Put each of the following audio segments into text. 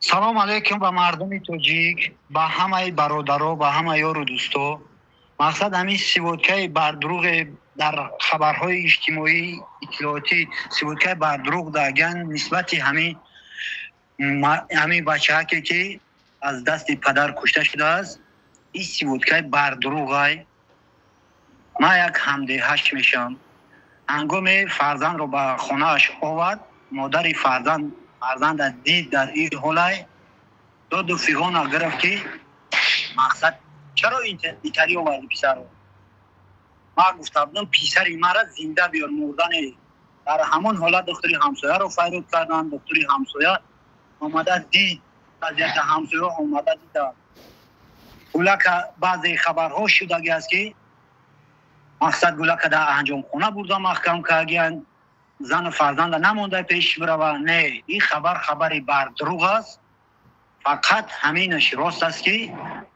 салом алейкум ба мардуми тоҷик, ба ҳамаи бародаро, ба ҳама ёру дӯсто. мақсад ҳамин сиводкаи бардруғе дар хабарҳои иҷтимоӣ иттилоотӣ, сиводкаи бардруғ даган нисбати ҳамин бачааке ки аз дасти падар кушта шудааст, ин сиводкаи бардруғай. ман як ҳамдеҳаш мешавам. ҳангоме фарзандро ба хонааш овард, модари фарзанда дид дар ин ҳолай, доду фиғона гирифт ки мақсад чаро итарӣ оварди писарро. ман гуфта будам писари мара зинда биёр, мурда не. дар ҳамон ҳолат духтури ҳамсояро файруд карданд. духтури ҳамсоя омада дид, вазъияти ҳамсоя омада дида. гулака баъзе хабарҳо шудаги аст ки мақсад гулака дар анҷомхона бурда маҳкам кардагиянд, зану фарзанда намонда пеш бирава. Не, ин хабар хабари бардруғ аст. фақат ҳаминаш рост аст ки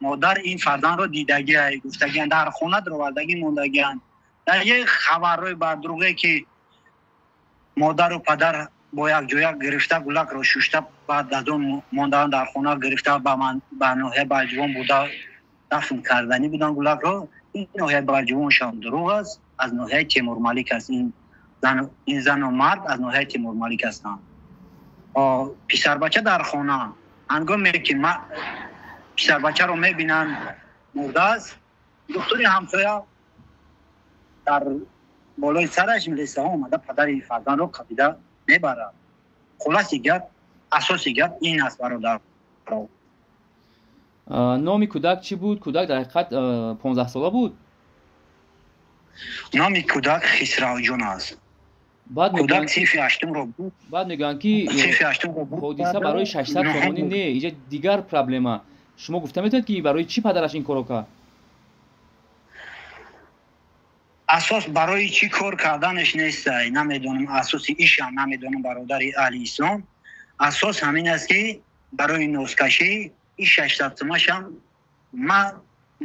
модар ин фарзандро дидагияй, гуфтагиянд дар хона дровардагӣ мондагиянд. дар як хабарҳои бардруғе ки модару падар бо якҷоя гирифта гулакро шушта, баъд аз он мондаанд дар хона гирифта ба ноҳияи Балҷувон буда дафн карданӣ буданд гулакро. ин ноҳияи Балҷувоншам дурӯғ аст, аз ноҳияи Темурмалик аст. ин зану мард аз ноҳияи Темурмалик ҳастанд. писарбача дар хона ҳангоме ки писарбачаро мебинанд мурдааст, духтури ҳамсоя дар болои сараш милисаҳо омада падари фарзандро қабида мебарад. хулоси гап, асоси гап ин аст бародаро. номи кӯдак чӣ буд? кӯдак дар ҳақиқат 15 сола буд? номи кӯдак Хисравҷон аст. кӯдак синфи ҳаштумро буд. баъд мегӯянд ки ҳодиса барои 600 сомонӣ не, инҷа дигар проблема. шумо гуфта метавонед ки барои чӣ падараш ин корро кард? асос барои чӣ кор карданаш нестай, намедонам. асоси ишам намедонам, бародари аҳли ислом. асос ҳамин аст ки барои нозкашӣ ин 600 сомашам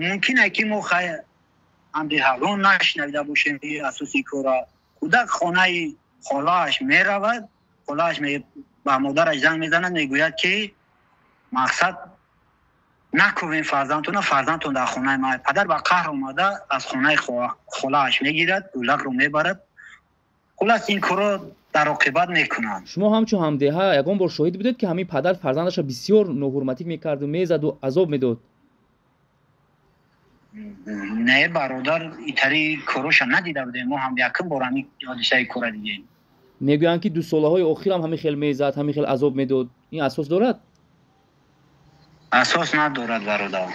мумкин аст ки мо ҳамдиҳагон нашнавида бошем ки асоси кора. кӯдак хонаи холааш меравад, холааш ба модараш занг мезанад, мегӯяд ки мақсад накувем фарзандтона, фарзандтон дар хонаи ман. падар ба қаҳр омада аз хонаи холааш мегирад, гӯлакро мебарад. хулас ин корро дар оқибат мекунанд. шумо ҳамчун ҳамдеҳа ягон бор шоҳид будед ки ҳамин падар фарзандашро бисёр ноҳурматӣ мекарду, мезаду азоб медод? не бародар, итари короша надида будем. мо ҳам якум бор ҳамин ҳодисаи кора дидем. мегӯянд ки 2 солаҳои охирам ҳамин хел мезад, ҳамин хел азоб медод. ин асос дорад? асос надорад бародар.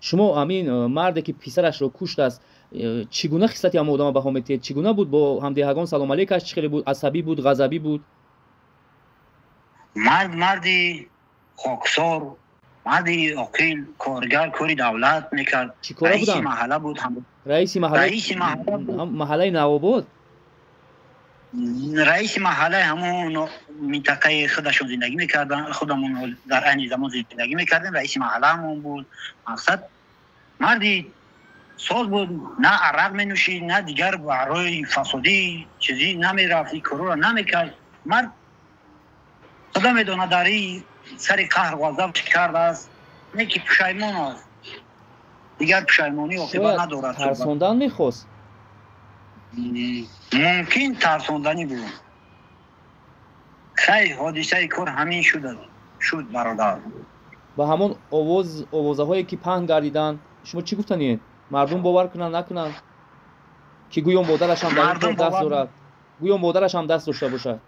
шумо ҳамин марде ки писарашро куштааст, чӣ гуна хислати ҳамон одама баҳо метиҳед? чӣ гуна буд? бо ҳамдиҳагон салом алейкаш чӣ хеле буд? асабӣ буд, ғазабӣ буд? марди хоксор, марди оқил, коргар, кори давлат мекард. чӣ кора буданд? раиси маҳалла буд. раиси маҳаллаи Навобод? раиси маҳаллаи ҳамон минтақаи худашон зиндагӣ мекарданд. худамон дар айни замон зиндагӣ мекардем. раиси маҳалла ҳамон буд. мақсад марди соз буд. на арақ менӯшид, на дигар барои фасодӣ чизӣ намерафт, корро намекард. мард худа медонад дар ин сари қаҳр ғазаб чӣ кардааст. не ки пушаймон аст. дигар пушаймонӣ оқибат надорад. тарсондан мехост? мумкин тарсонданӣ буд. хай ҳодисаи кор ҳамин шуд бародар. ба ҳамон овозаҳое ки паҳн гардиданд шумо чӣ гуфтанед? мардум бовар кунанд накунанд ки гӯё модарашам дар ин даст дорад? гӯё модарашам даст дошта бошад?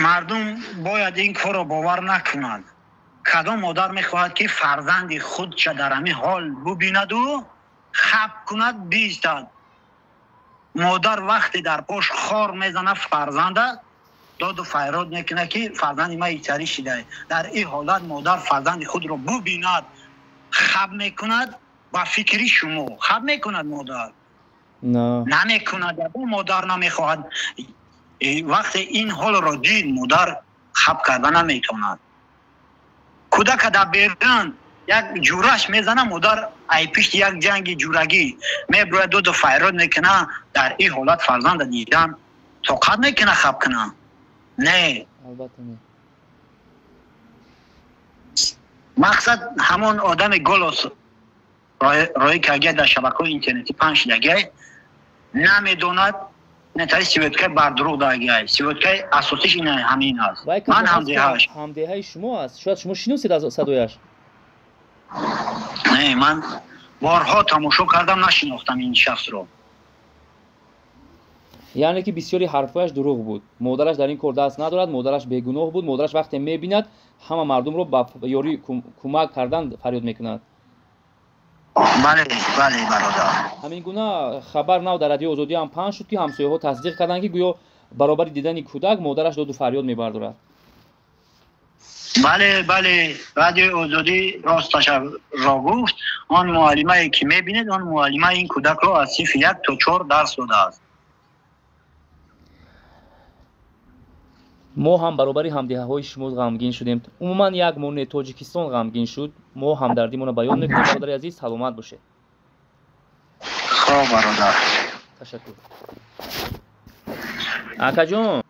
мардум бояд ин корро бовар накунад. кадом модар мехоҳад ки фарзанди худша дар ҳамин ҳол бубинаду хаб кунад, биистад? модар вақте дар пош хор мезанад фарзанда, доду файрод мекунад ки фарзанди ман итарӣ шуда. дар ин ҳолат модар фарзанди худро бубинад, хаб мекунад. ба фикри шумо хаб мекунад модар? намекунад. ягон модар намехоҳад. вақте ин ҳолро дид, модар хаб карда наметавонад. кӯдака дар берун як ҷураш мезана, модар ай пишти як ҷанги ҷурагӣ меброяд, доду файрод мекуна. дар ин ҳолат фарзанда дидан тоқат мекуна хаб куна? Не. مقصد همون آدم گلوس رای که اگر در شبکه اینترنتی پنج دگه نمیدوند نتایی سیوتکای بردروغ داگه سیوتکای اساسیش اینه همین هست. من همدیهای شما هست. شاید شما شنوسید از صدایش. نه من بارها تماشا کردم نشناختم این شخص رو. یعنی که بسیاری حرفایش دروغ بود. مادرش در این کار دست ندارد، مادرش بیگناه بود، مادرش وقتی میبیند همه مردم رو با یاری کمک کردن فریاد میکند. بله برادر. همین گونه خبر نو در رادیو آزادی هم پخش شد که همسایه ها تصدیق کردند که گویا برابر دیدن کودک مادرش داد و فریاد میبردارد. بله رادیو آزادی راستش را گفت. آن معلمه که میبیند آن معلمه این کودک رو از صنف 1 تا 4 درس داده است. ما هم برابری همدیه های شما غمگین شدیم. عموما یک مورد تاجیکستان غمگین شد. ما همدردیمون رو بیان میکنیم. برادر عزیز سلامت باشه. خب برادر. تشکر. آقا جون